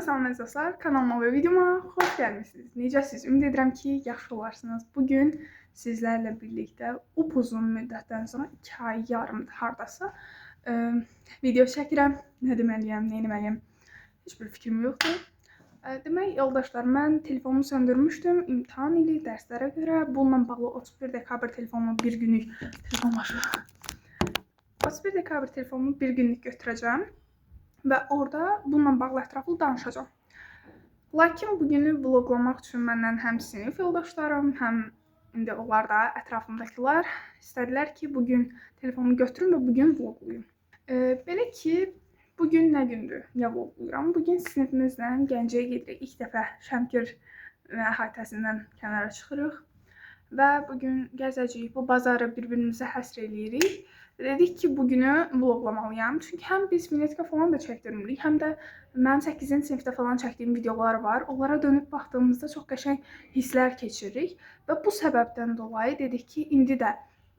salam əziz dostlar, kanalıma və videoma xoş gəlmişsiniz. Necəsiniz? Ümid edirəm ki, yaxşı olarsınız. Bugün sizlərlə birlikdə upuzun müddətdən sonra 2 ay yarımdır hardasa video çəkirəm. Nə deməliyəm, nə etməliyəm? Heç bir fikrim yoxdur. Demək, yoldaşlar, mən telefonumu söndürmüşdüm imtahan ili dərslərə görə. Bununla bağlı 31 dekabr telefonumu bir günlük 31 dekabr telefonumu bir günlük götürəcəm. Və orada bununla bağlı ətraflı danışacağım. Lakin bugünü vloglamaq üçün məndən həm sinif yoldaşlarım, həm indi onlar da ətrafımdakılar istədilər ki, bugün telefonumu götürüm və bugün vloglayım. Belə ki, bugün nə gündür? Niyə vloglayıram? Bugün sinifimizlə Gəncəyə gedirik. İlk dəfə Şəmkir əhatəsindən kənara çıxırıq. Və bugün gəzəcəyik, bu bazarı bir-birimizə həsr eləyirik. Dedik ki, bugünü vloglamalıyam. Çünki həm biz vinetka falan da çəkdirmirik, həm də mənim 8-ci sinifdə falan çəkdiyim videolar var. Onlara dönüb baxdığımızda çox qəşəng hisslər keçiririk. Və bu səbəbdən dolayı dedik ki, indi də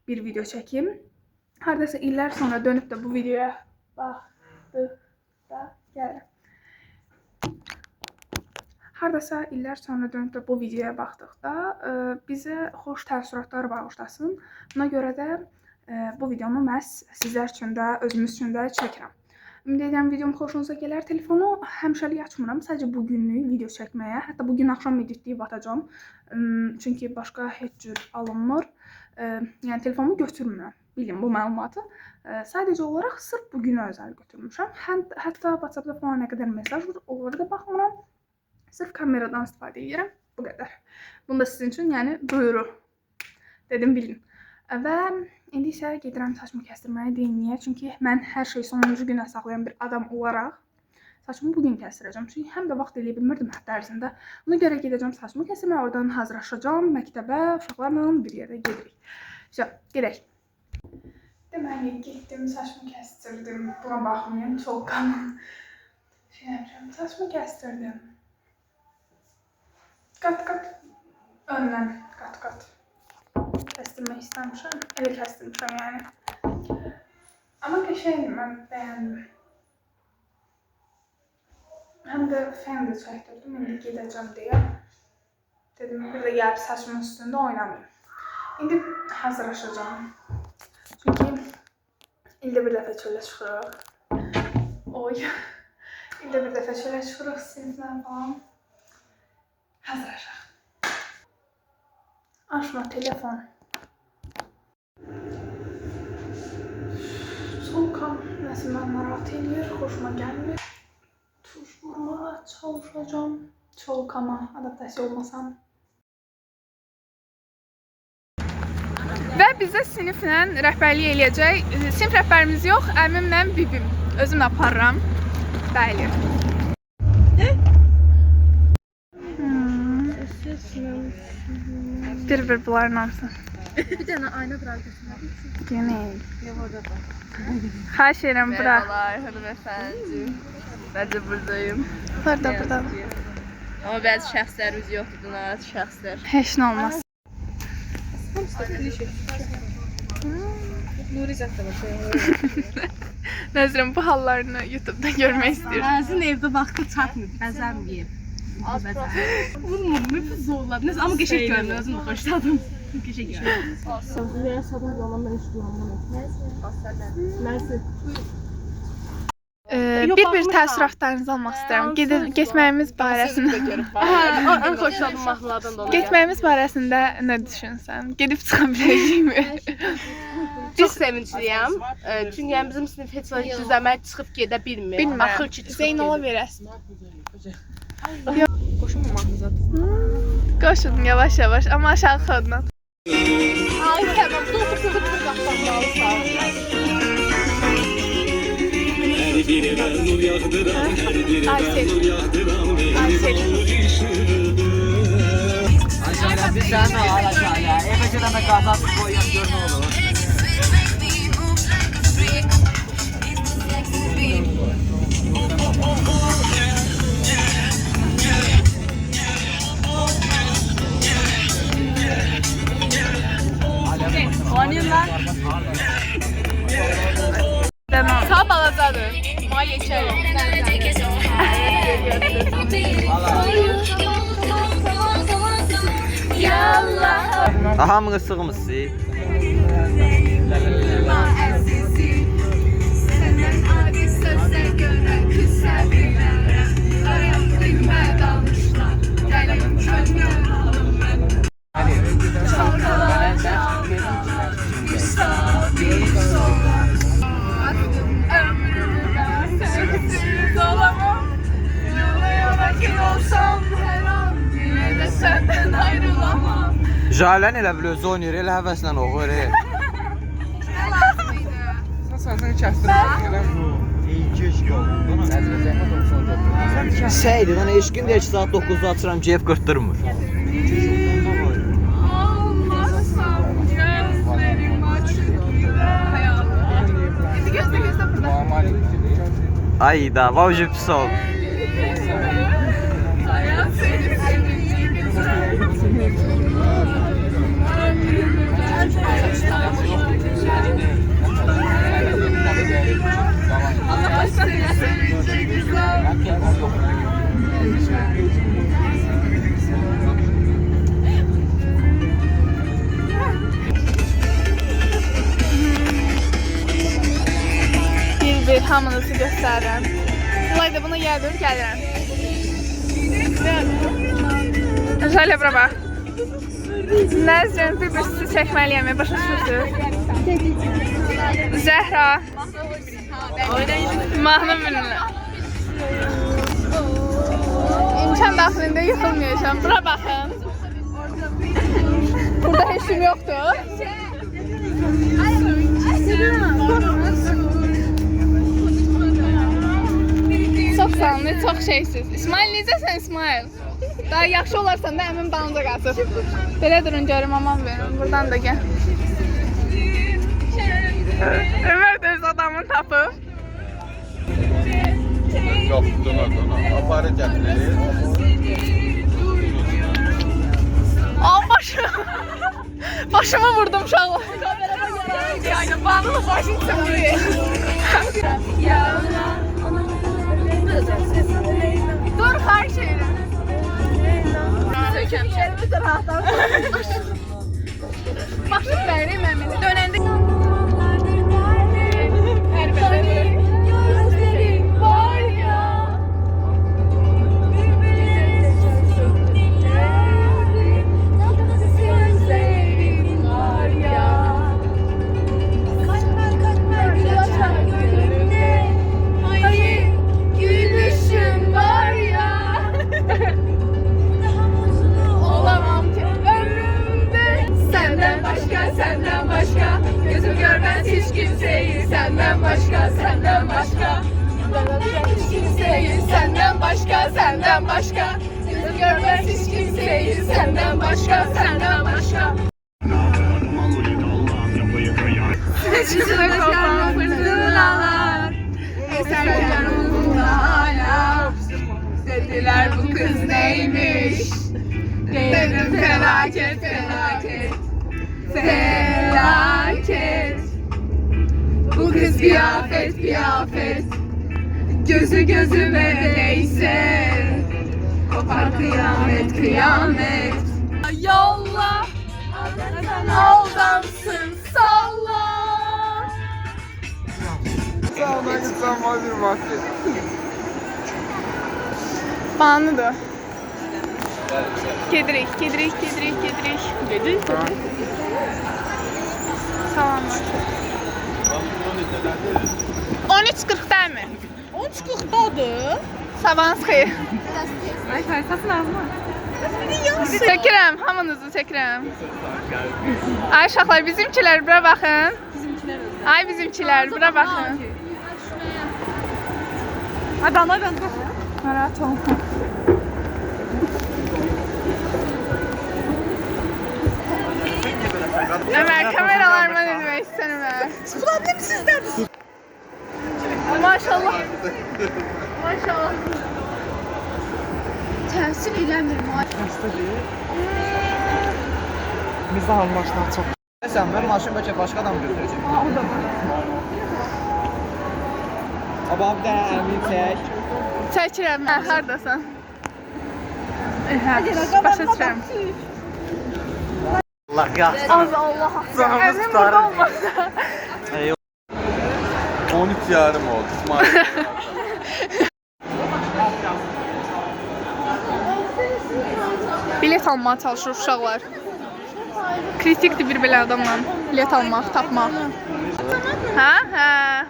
bir video çəkim. Hardasa illər sonra dönüb də bu videoya baxdıqda gəlirəm. Hardasa illər sonra dönüb də bu videoya baxdıqda bizə xoş təəssüratlar bağışlasın. Buna görə də bu videomu məhz sizlər üçün də, özümüz üçün də çəkirəm. Ümid edirəm videom xoşunuza gələr. Telefonu həmişəlik açmıram, sadəcə bugünlük video çəkməyə. Hətta bugün axşam editləyib atacağam. Çünki başqa heç cür alınmır. Yəni telefonumu götürmürəm. Bilin bu məlumatı. Sadəcə olaraq sırf bugünə özəl götürmüşəm. Hətta WhatsAppda falan nə qədər mesaj var, onlara da baxmıram. Sırf kameradan istifadə edirəm. Bu qədər. Bunu da sizin üçün, yəni buyuru dedim, bilin. Və indi isə gedirəm saçımı kəstirməyə deyim. Niyə? Çünki mən hər şeyi sonuncu günə saxlayan bir adam olaraq saçımı bugün kəstirəcəm. Çünki həm də vaxt eləyə bilmirdim həftə ərzində. Ona görə gedəcəm saçımı kəstirməyə, oradan hazırlaşacağam məktəbə, uşaqlarla bir yerdə gedirik. Gedək. Deməli, getdim, saçımı kəstirdim. Buna baxmayın, çolqanım. Saçımı kəstirdim. Qat-qat, öndən qat-qat. Kəstirmək istəmişəm. Elə kəstirmişəm yəni. Amma qəşəngdir, mən bəyəndim. Həm də fən də çəkdirdim, indi gedəcəm deyə. Dedim, bir də gəlib saçımın üstündə oynamayayım. İndi hazırlaşacağım. Çünki ildə bir dəfə çölə çıxırıq. Oy. İldə bir dəfə çölə çıxırıq, siniflə falan. Hazırlaşaq. Açma telefon. Çolqam nəsə mən narahat edir, xoşuma gəlmir. Tuş vurmağa çalışacağım. Çolqama adaptasiya olmasam. Və bizə siniflə rəhbərlik eləyəcək. Sinif rəhbərimiz yox, əmimlə bibim. Özüm aparıram. Bəli. Bir bunların hamısı. Bir dənə ayna bırak götürmək. Yemək. Yox, orada da. Xahiş edirəm, bırak. Merhabalar hanımefendi. Ben de buradayım. Burada. Ama bəzi şəxslərimiz yoxdur, narazı şəxslər. Heç nə olmaz. Nuri zətdə var. Nəzrin bu hallarını YouTube'da görmək istəyir. Nazın evdə vaxtı çatmır, bəzənməyib. Vurma, müfü zorladı. Neyse, ama geçek görmüyor, özüm de hoşladım. Geçek görmüyor. Züleyha sabah zaman ben hiç kullanmadım. Mersi. Bir təəssüratlarınızı almaq istəyirəm. Getməyimiz barəsində. En hoşladığım mahnılardan dolayı. Getməyimiz barəsində nə düşünsən? Gedib çıxa biləcəyimi? Çox sevincliyəm. Çünki yəni bizim sinif heç vaxt izləmək çıxıb gedə bilmir. Axır ki çıxıb Zeynala verəsən. Qoşun mu mahnı zaten? Qoşun yavaş yavaş, amma aşağı xodla. Ay tamam, bu da otursun Bir tane alacağım ya. Evəcədən də qazan qoyuyan gör nə olur. Oynayın lan. Tamam. Sağ balacadır. May geçerim. Hamını sığmısın. Jalen elə bil özü oynayır, elə həvəslə oxuyur. Şeydi, bana eşkin deyək ki, saat 9'da açıram, cep qırtdırmır. Ay da, vavcı pis ol. Bir hamınızı göstərirəm. Bunlar da bunu yerdirib gəlirəm. Şöyle bura bax. Nəzrən bir-birisi çəkməliyəm, başa düşürsünüz? Zəhra. Mahnı bilirlər. İmkan daxilində yıxılmayacağım. Bura baxın. Burada heç kim yoxdur. Çox sağ olun, çox şeysiz. İsmail necəsən İsmail? Daha yaxşı olarsan da əmin dalınca qaçır. Belə durun görüm, aman verin. Buradan da gəl. Ömər də öz adamını tapıb. Yaptın adına. Aparı gətirir. Başımı vurdum uşaqlar. Yani bağlı başım çıkıyor. Dur her şeyle. Sökəm şey. Başım verim əmini. Dönəndə senden başka senden başka gözüm görmez hiç kimseyi senden başka Saçını kopan fırtınalar eser yanımda hala dediler bu kız neymiş dedim felaket bu kız bir afet gözü gözüme değse kopar kıyamet yolla aldansın salla Sana gitsem hazır mahket. Banlıdır. Gedirik. Salamlar. 13.40 değil mi? 13.40'dadır. Sabahınız xeyir. Ay, fərsatın ağzına. Çəkirəm, hamınızı çəkirəm. Ay uşaqlar, bizimkilər bura baxın. Ay bizimkilər bura baxın. Hadi ana ben. Narahat olma. Ömer kameralarıma ne demek istedim ben. Ulan ne mi sizden? Maşallah. Maşallah. Təsir eləmir. Mizah maşınlar çox. Sən mən maşın bəlkə başqa adam götürəcəm. O da var. Abab da əmin çək. Çəkirəm. Hardasan? Başa düşürəm. Allah yaxşı. Az Allah. Əzim burada olmasa. 13 yarım oldu. İsmail. Bilet almağa çalışır uşaqlar. Kritikdir bir belə adamla bilet almaq, tapmaq. Hə? Hə.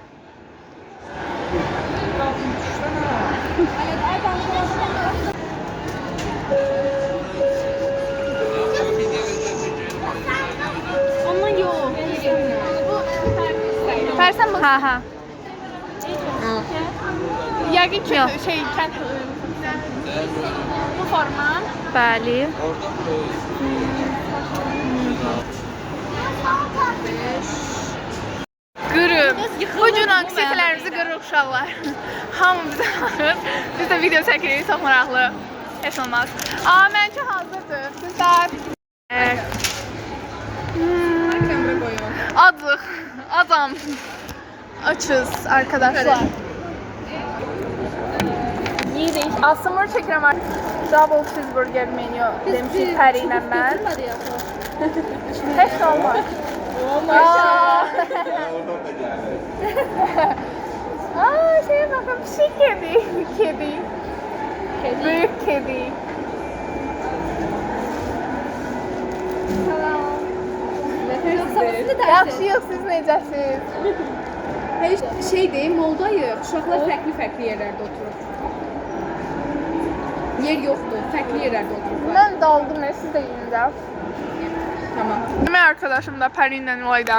Ondan yox. Fərsən mi? Hə, hə. Yəqin ki, şey, kənd bu forma. Bəli. Qırıb. Bu gün anksiyetelərimizi qırıq uşaqlar. Hamı bizə baxır. Biz də video çəkirik, çox maraqlı. Heç olmaz. Məncə hazırdır. Sizlər. Acıq. Adam. Açız arkadaşlar. Yedik. Asımır çəkirəm. Double cheeseburger menü demişik Pəri ilə mən. Heç olmaz. Oradan da geldi. Aa, şeye bakın, bir şey kedi. Kedi. Büyük kedi. Yaxşı yox, siz necəsiz? Heç şeydir, moldayıq. Uşaqlar fərqli yerlərdə oturur. Yer yoxdur, fərqli yerlərdə otururlar. Mən daldım, siz də yiyin də. Tamam. Demək arkadaşım da Pəri ilə Nilay'da.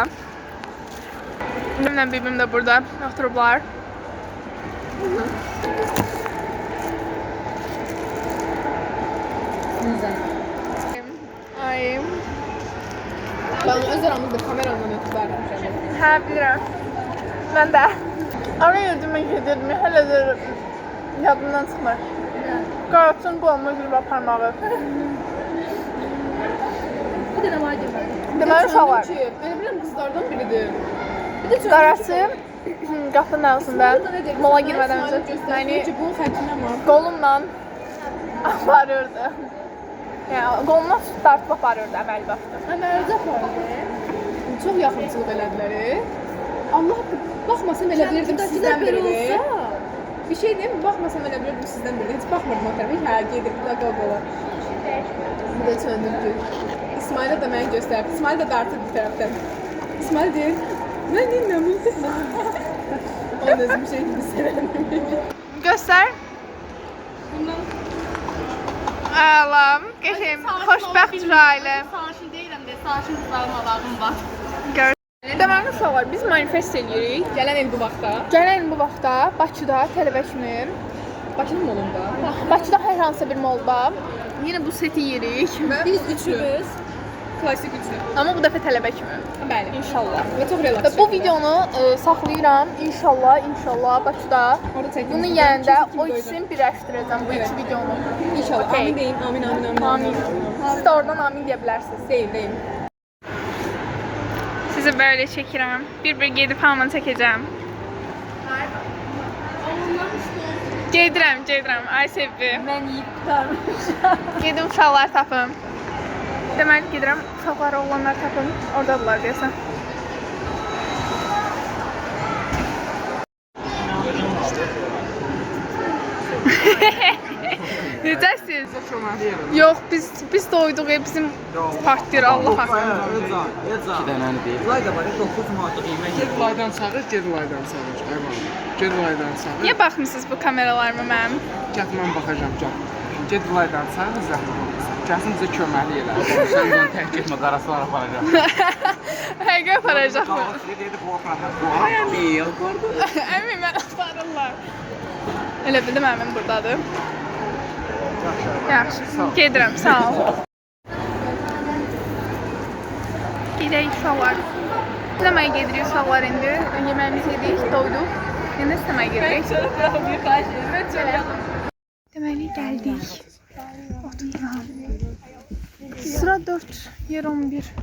Benimlə bibim də burada oturublar. Ay. Ben öz aramızda kameranla ötüb vermişəm. Hə, bilirəm. Mən də. Ara yurduma gedirdim, hələ də yadımdan çıxmır. Qarabçın qoluma gülüb parmağı. Bir dənə var demək. Deməli uşaqlar. Mən bilirəm qızlardan biridir. Qaraçı qapının ağzında mola girmədən öncə məni bunun xətrinə var. qolumla aparırdı. Yəni qolumla dartıb aparırdı əməli başda. Əməldə apardı. Çox yaxınçılıq elədilər. Allah baxmasam elə bilirdim sizdən biridir. Bir şey deyim, baxmasam elə bilirdim sizdən biridir. Heç baxmırdım o tərəfə. Hə, gedir, bir də qola. Bir də çöndürdü. İsmail'e de beni gösterdi. İsmail de dartır bir taraftan. İsmail deyir, ben dinləmirdim. Onun özü bir şey gibi severim. Göstər. Əlam, qəşəng, xoşbəxt ailə. Saçın deyirəm də, saçın qızarım alağım var. Deməli uşaqlar, biz manifest edirik. Gələn il bu vaxtda. Gələn bu vaxtda Bakıda tələbə kimi, Bakının molunda. Bakıda hər hansı bir molda yenə bu seti yeyirik. Biz üçümüz. Klasik üçlü. Amma bu dəfə tələbə kimi. Bəli. İnşallah. Və çox relax. Və bu videonu saxlayıram. İnşallah Bakıda Orada çəkdim. bunu yeyəndə o ikisini birləşdirəcəm bu iki videonu. İnşallah. Okay. Amin deyin. Amin, amin, amin. Amin. Siz də oradan amin deyə bilərsiniz. Deyim. Sizi böyle çəkirəm. Bir gedib hamını çəkəcəm. Gedirəm. Ay sevdi. Mən yiyib qutarmışam. Gedim uşaqlar tapım. Deməli gedirəm uşaqlar, oğlanlar tapım. Oradadılar deyəsən. Necəsiz? Yox, biz doyduq, bizim partiyir Allah haqqında. İki dənəni deyib. Lay da var, 9 manat qiymət. Ged laydan çağır, ged laydan çağır. Ayvan. Ged laydan çağır. Niyə baxmısınız bu kameralarıma mənim? Gəl mən baxacağam, gəl. Ged laydan çağır, zəhmət olmasa. Gəlsin bizə köməklik elə. Sən bunu tək getmə, qarasılar aparacaq. Həqiqə aparacaq mı? Dedi qorxma. Əmi mən aparırlar. Elə bildim əmim buradadır. Yaxşı, gedirəm, sağ ol. Gedək uşaqlar. Sinəməyə gedirik uşaqlar indi. Yeməyimizi yedik, doyduq. İndi sinəməyə gedirik. Deməli gəldik. Otururam. Sıra 4, yer 11.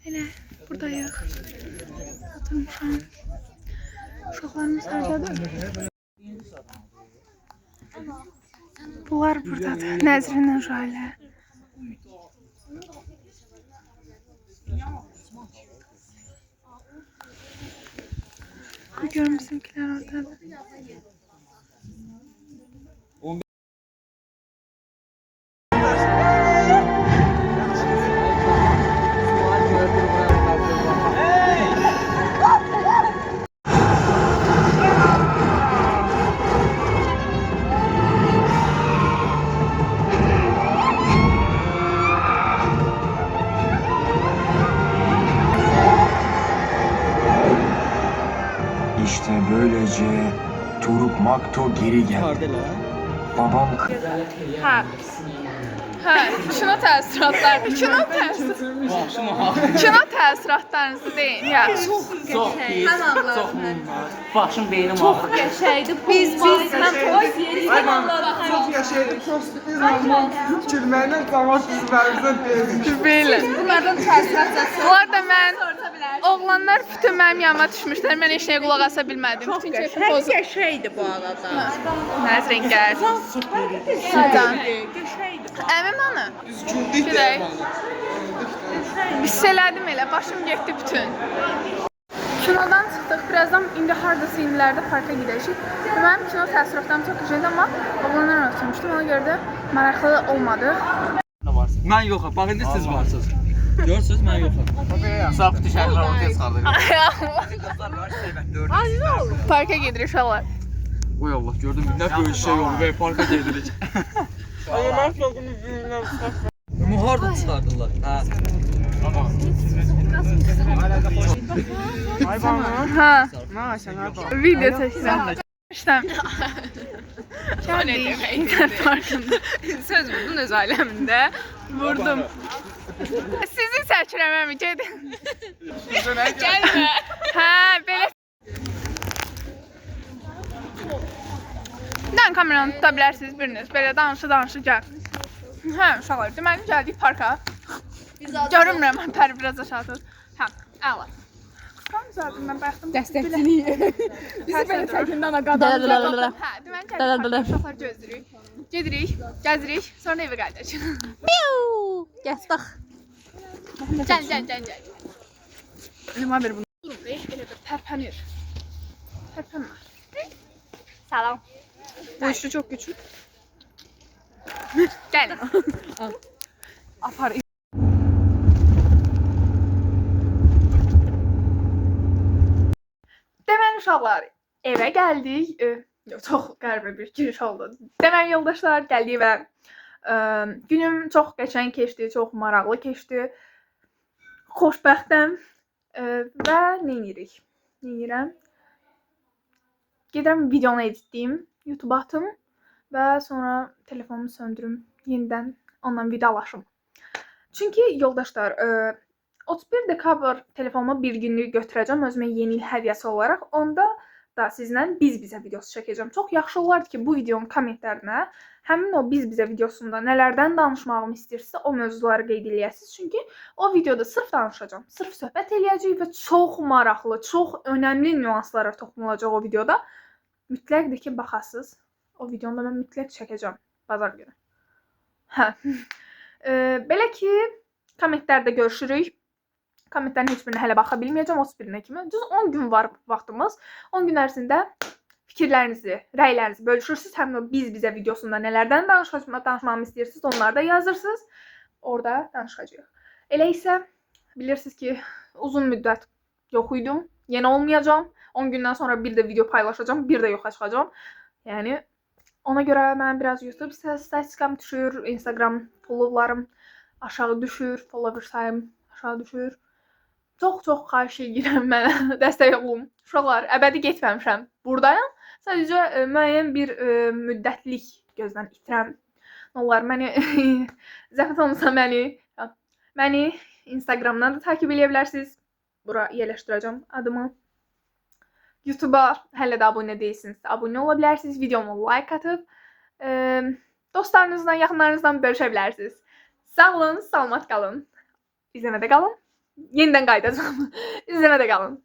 Elə buradayıq. Oturmuşam. Uşaqlarımız hardadır? Bunlar buradadır. Nəzrinlə Jale. Görüm bizimkiler oradadır. İşte böylece Turuk Makto geri geldi. Babam Hə. Hə, kino təəssüratları, kino təəssüratlarınızı deyin. Ya. Başım beynim ağrıyor. Qəşəydi. Biz mən toy yeri Çok yaşayın. Gülməklə cavab bizlərimizdən Belə. bunlardan təəssürat Bu arada mən oğlanlar bütün mənim yanıma düşmüşlər. Mən heç nəyə qulaq asa bilmədim. Bütün keyfim pozuldu. Qəşəydi bu arada. Nəzrin gəl. Sacan. Əmim hanı? Düzgündük Gedək. Hiss elədim elə, başım getdi bütün. Kinodan çıxdıq, birazdan indi hardasa indilərdə parka gedəcəyik. Mənim kino təəssüratlarım çox güclüydü, amma oğlanlarla oturmuşdum, ona görə də maraqlı olmadı. Mən yoxam. Bax indi siz varsınız. Görürsüz mən yoxam. Saf düşərlər ortaya çıxardı. Parka gedirik uşaqlar. Oy Allah, gördüm bir nə böyle şey oldu və parka gedirik. Harda çıxardılar? Hə. Ay bana. Ha, Nə sən hə? video çəkirəm. İşte. Gəldik internet parkında. Söz vurdun öz aləmində. Vurdum. Sizi çəkirəm, gedin. Gəlmə. Hə, belə. Dən kameranı tuta bilərsiniz biriniz. Belə danışı gəl. Hə, uşaqlar, deməli gəldik parka. Görünmürəm, pəri biraz aşağıdır. Hə, əla. Qısqan zaten mən bayaqdan dəstəkçiliyi. Bizi belə çəkindən ana qadın. Hə, deməli gəldik, uşaqlar gözləyirik. Gedirik, gəzirik, sonra evə qayıdacağıq. Gəs bax. Gəl. Limon ver bunu. Durun, elə bir tərpənir. Tərpənmə. Salam. Bu işi çok güçlü. Gəlin. Apar. Deməli uşaqlar, evə gəldik. Çox qəribə bir giriş oldu. Deməli yoldaşlar, gəldik və günüm çox qəşəng keçdi, çox maraqlı keçdi. Xoşbəxtəm və nə edirik? Nə gedirəm videonu editləyim, YouTube atım və sonra telefonumu söndürüm, yenidən ondan vidalaşım. Çünki yoldaşlar, 31 dekabr telefonuma bir günlük götürəcəm özümə yeni il hədiyyəsi olaraq. Onda da sizlə biz-bizə videosu çəkəcəm. Çox yaxşı olardı ki, bu videonun kommentlərinə həmin o biz-bizə videosunda nələrdən danışmağımı istəyirsinizsə o mövzuları qeyd eləyəsiniz. Çünki o videoda sırf danışacağam, sırf söhbət eləyəcəyik və çox maraqlı, çox önəmli nüanslara toxunulacaq o videoda. Mütləqdir ki, baxasınız. O videonu da mən mütləq çəkəcəm bazar günü. Hə. Belə ki, kommentlərdə görüşürük. Kommentlərin heç birinə hələ baxa bilməyəcəm, 31-nə kimi. Düz 10 gün var vaxtımız. 10 gün ərzində fikirlərinizi, rəylərinizi bölüşürsünüz. Həmin o biz-bizə videosunda nələrdən danışmamı istəyirsiniz, onları da yazırsınız. Orada danışacağıq. Elə isə bilirsiniz ki, uzun müddət yox idim. Yeni olmayacağım. 10 gündən sonra bir də video paylaşacağım, bir də yoxa çıxacağım. Yəni ona görə mən biraz YouTube statistikam düşür, Instagram followlarım aşağı düşür, follower sayım aşağı düşür. Çox xahiş edirəm mənə dəstək olun. Uşaqlar, əbədi getməmişəm. Buradayam. Sadəcə müəyyən bir müddətlik gözdən itirəm. Onlar məni zəhmət olmasa məni Instagramdan da takib edə bilərsiniz. Bura yerləşdirəcəm adımı. YouTube'a hələ də abunə deyilsinizsə abunə ola bilərsiniz. Videomu like atıb dostlarınızla, yaxınlarınızla bölüşə bilərsiniz. Sağ olun, salamat qalın. İzləmədə qalın. Yenidən qayıdacağım. İzləmədə qalın.